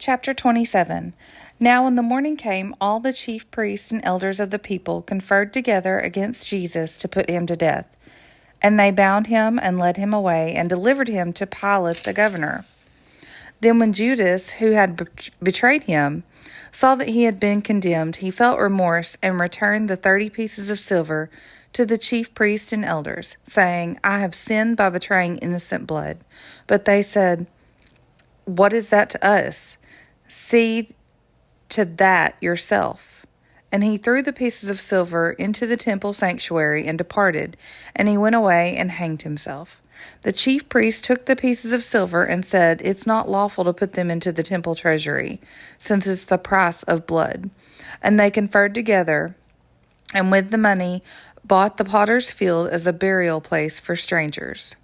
Chapter 27. Now when the morning came, all the chief priests and elders of the people conferred together against Jesus to put him to death. And they bound him and led him away and delivered him to Pilate the governor. Then when Judas, who had betrayed him, saw that he had been condemned, he felt remorse and returned the 30 pieces of silver to the chief priests and elders, saying, I have sinned by betraying innocent blood. But they said, What is that to us? See to that yourself. And he threw the pieces of silver into the temple sanctuary and departed, and he went away and hanged himself. The chief priest took the pieces of silver and said, It's not lawful to put them into the temple treasury, since it's the price of blood. And they conferred together, and with the money bought the potter's field as a burial place for strangers.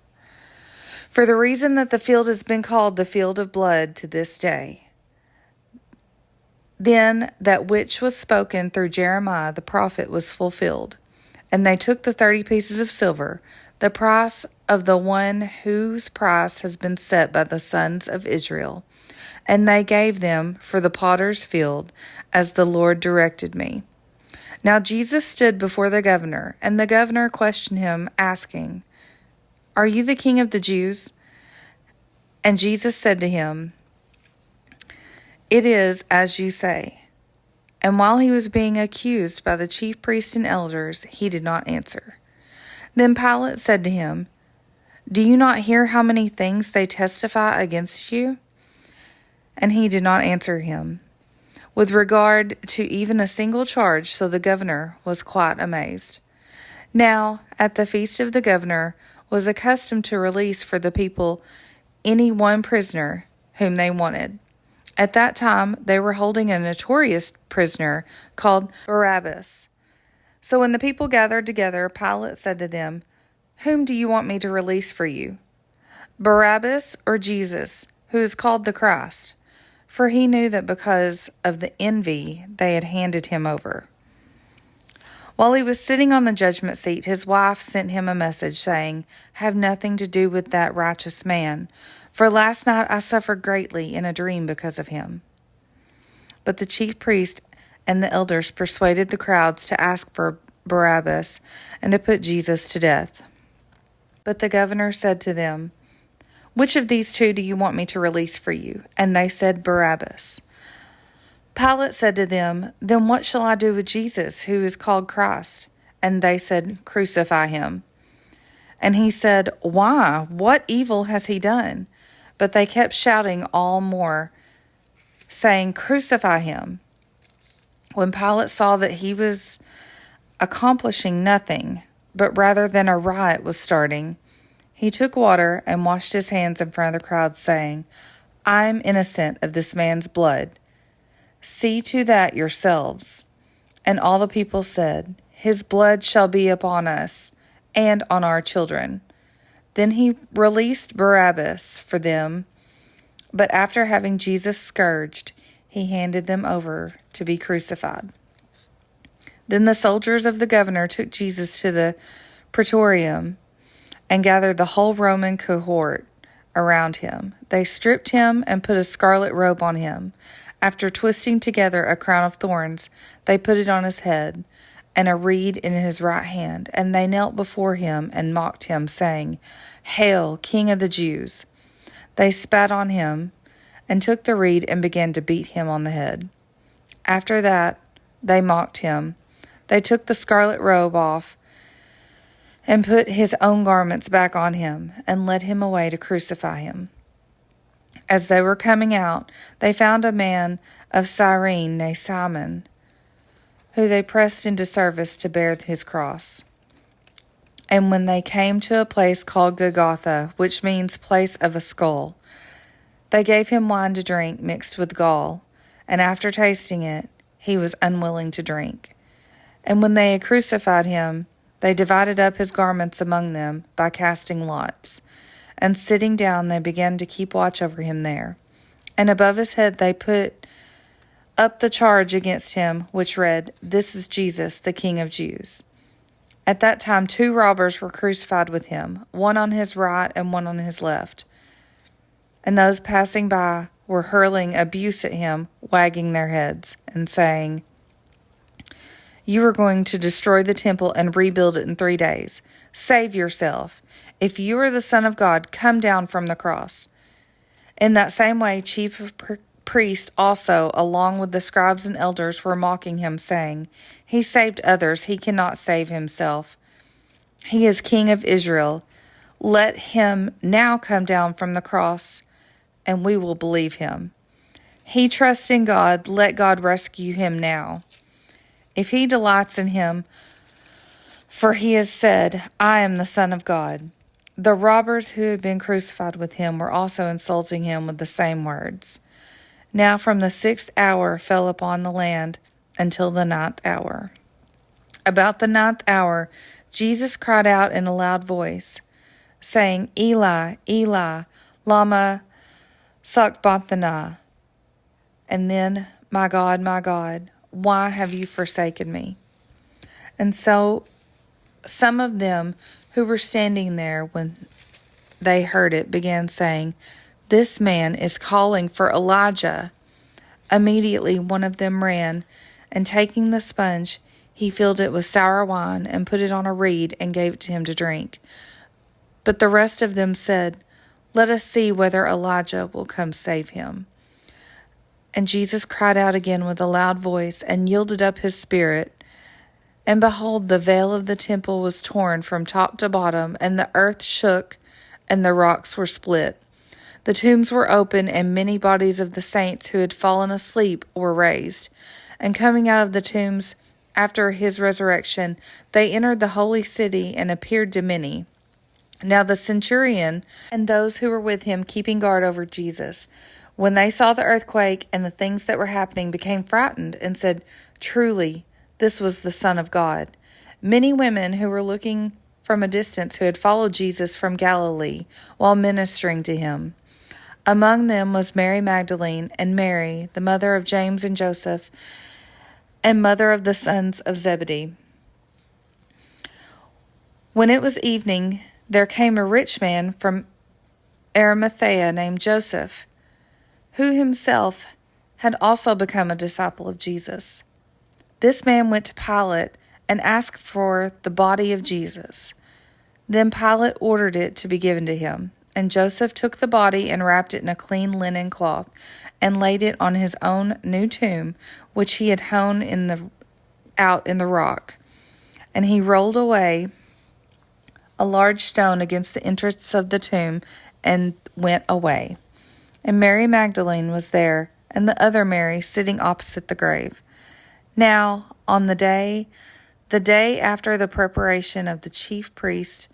For the reason that the field has been called the field of blood to this day. Then that which was spoken through Jeremiah the prophet was fulfilled. And they took the 30 pieces of silver, the price of the one whose price has been set by the sons of Israel, and they gave them for the potter's field, as the Lord directed me. Now Jesus stood before the governor, and the governor questioned him, asking, Are you the king of the Jews? And Jesus said to him, It is as you say. And while he was being accused by the chief priests and elders, he did not answer. Then Pilate said to him, Do you not hear how many things they testify against you? And he did not answer him with regard to even a single charge, so the governor was quite amazed. Now, at the feast of the governor was accustomed to release for the people any one prisoner whom they wanted. At that time, they were holding a notorious prisoner called Barabbas. So when the people gathered together, Pilate said to them, Whom do you want me to release for you, Barabbas or Jesus, who is called the Christ? For he knew that because of the envy they had handed him over. While he was sitting on the judgment seat, his wife sent him a message saying, Have nothing to do with that righteous man, for last night I suffered greatly in a dream because of him. But the chief priest and the elders persuaded the crowds to ask for Barabbas and to put Jesus to death. But the governor said to them, Which of these two do you want me to release for you? And they said, Barabbas. Pilate said to them, Then what shall I do with Jesus, who is called Christ? And they said, Crucify him. And he said, Why? What evil has he done? But they kept shouting all more, saying, Crucify him. When Pilate saw that he was accomplishing nothing, but rather than a riot was starting, he took water and washed his hands in front of the crowd, saying, I am innocent of this man's blood. See to that yourselves. And all the people said, His blood shall be upon us and on our children. Then he released Barabbas for them, but after having Jesus scourged, he handed them over to be crucified. Then the soldiers of the governor took Jesus to the praetorium and gathered the whole Roman cohort around him. They stripped him and put a scarlet robe on him. After twisting together a crown of thorns, they put it on his head and a reed in his right hand, and they knelt before him and mocked him, saying, Hail, King of the Jews! They spat on him and took the reed and began to beat him on the head. After that, they mocked him. They took the scarlet robe off and put his own garments back on him and led him away to crucify him. As they were coming out, they found a man of Cyrene named Simon, who they pressed into service to bear his cross. And when they came to a place called Golgotha, which means place of a skull, they gave him wine to drink mixed with gall, and after tasting it, he was unwilling to drink. And when they had crucified him, they divided up his garments among them by casting lots. And sitting down, they began to keep watch over him there. And above his head they put up the charge against him, which read, This is Jesus, the King of Jews. At that time 2 robbers were crucified with him, one on his right and one on his left. And those passing by were hurling abuse at him, wagging their heads, and saying, "You are going to destroy the temple and rebuild it in 3 days. Save yourself. If you are the Son of God, come down from the cross." In that same way, chief priests also, along with the scribes and elders, were mocking him, saying, "He saved others, he cannot save himself. He is King of Israel. Let him now come down from the cross, and we will believe him. He trusts in God, let God rescue him now, if he delights in him, for he has said, 'I am the Son of God.'" The robbers who had been crucified with him were also insulting him with the same words. Now from the 6th hour fell upon the land until the 9th hour. About the 9th hour, Jesus cried out in a loud voice, saying, "Eli, Eli, lama sabachthani," and then, my God, why have you forsaken me?" And so some of them who were standing there when they heard it began saying, "This man is calling for Elijah." Immediately one of them ran, and taking the sponge, he filled it with sour wine and put it on a reed and gave it to him to drink. But the rest of them said, "Let us see whether Elijah will come save him." And Jesus cried out again with a loud voice and yielded up his spirit. And behold, the veil of the temple was torn from top to bottom, and the earth shook, and the rocks were split. The tombs were open, and many bodies of the saints who had fallen asleep were raised. And coming out of the tombs after his resurrection, they entered the holy city and appeared to many. Now the centurion and those who were with him keeping guard over Jesus, when they saw the earthquake and the things that were happening, became frightened and said, "Truly, this was the Son of God." Many women who were looking from a distance, who had followed Jesus from Galilee while ministering to him. Among them was Mary Magdalene, and Mary, the mother of James and Joseph, and mother of the sons of Zebedee. When it was evening, there came a rich man from Arimathea named Joseph, who himself had also become a disciple of Jesus. This man went to Pilate and asked for the body of Jesus. Then Pilate ordered it to be given to him. And Joseph took the body and wrapped it in a clean linen cloth and laid it on his own new tomb, which he had hewn out in the rock. And he rolled away a large stone against the entrance of the tomb and went away. And Mary Magdalene was there, and the other Mary sitting opposite the grave. Now, on the day after the preparation of the chief priests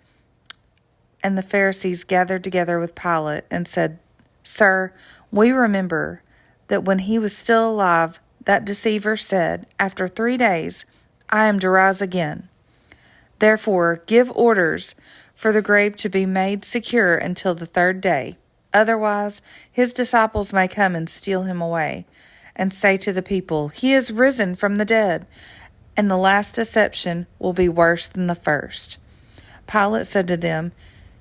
and the Pharisees gathered together with Pilate and said, "Sir, we remember that when he was still alive, that deceiver said, 'After 3 days, I am to rise again.' Therefore, give orders for the grave to be made secure until the 3rd day. Otherwise, his disciples may come and steal him away and say to the people, 'He is risen from the dead,' and the last deception will be worse than the first." Pilate said to them,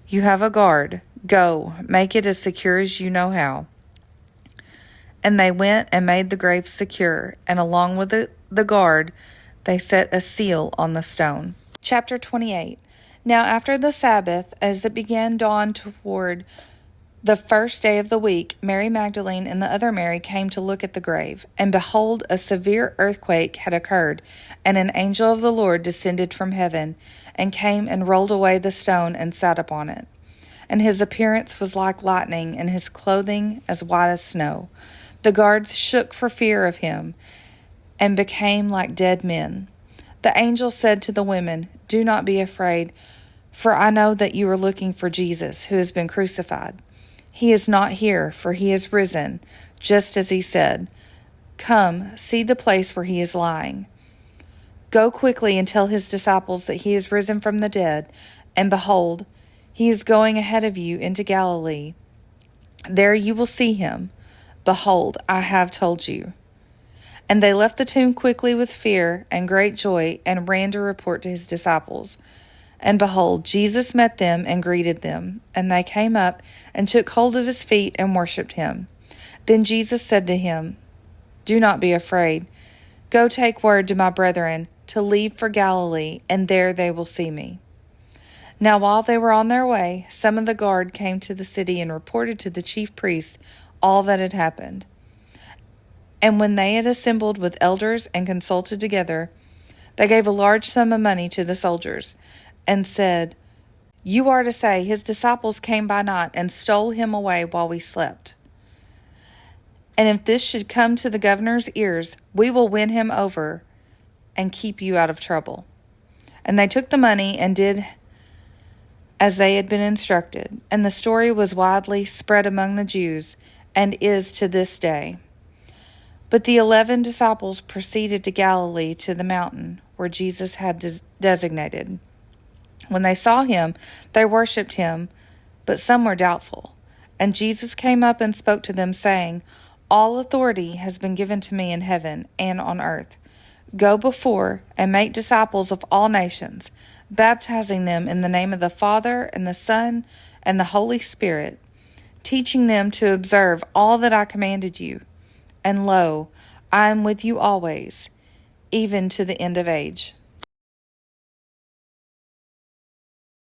"You have a guard. Go, make it as secure as you know how." And they went and made the grave secure, and along with the guard, they set a seal on the stone. Chapter 28. Now after the Sabbath, as it began dawn toward the 1st day of the week, Mary Magdalene and the other Mary came to look at the grave. And behold, a severe earthquake had occurred, and an angel of the Lord descended from heaven, and came and rolled away the stone and sat upon it. And his appearance was like lightning, and his clothing as white as snow. The guards shook for fear of him, and became like dead men. The angel said to the women, "Do not be afraid, for I know that you are looking for Jesus, who has been crucified. He is not here, for he is risen, just as he said. Come, see the place where he is lying. Go quickly and tell his disciples that he is risen from the dead, and behold, he is going ahead of you into Galilee. There you will see him. Behold, I have told you." And they left the tomb quickly with fear and great joy, and ran to report to his disciples. And behold, Jesus met them and greeted them. And they came up and took hold of his feet and worshipped him. Then Jesus said to him, "Do not be afraid. Go take word to my brethren to leave for Galilee, and there they will see me." Now while they were on their way, some of the guard came to the city and reported to the chief priests all that had happened. And when they had assembled with elders and consulted together, they gave a large sum of money to the soldiers, and said, "You are to say, his disciples came by night and stole him away while we slept. And if this should come to the governor's ears, we will win him over and keep you out of trouble." And they took the money and did as they had been instructed. And the story was widely spread among the Jews, and is to this day. But the 11 disciples proceeded to Galilee, to the mountain where Jesus had designated. When they saw him, they worshipped him, but some were doubtful. And Jesus came up and spoke to them, saying, "All authority has been given to me in heaven and on earth. Go before and make disciples of all nations, baptizing them in the name of the Father and the Son and the Holy Spirit, teaching them to observe all that I commanded you. And lo, I am with you always, even to the end of age."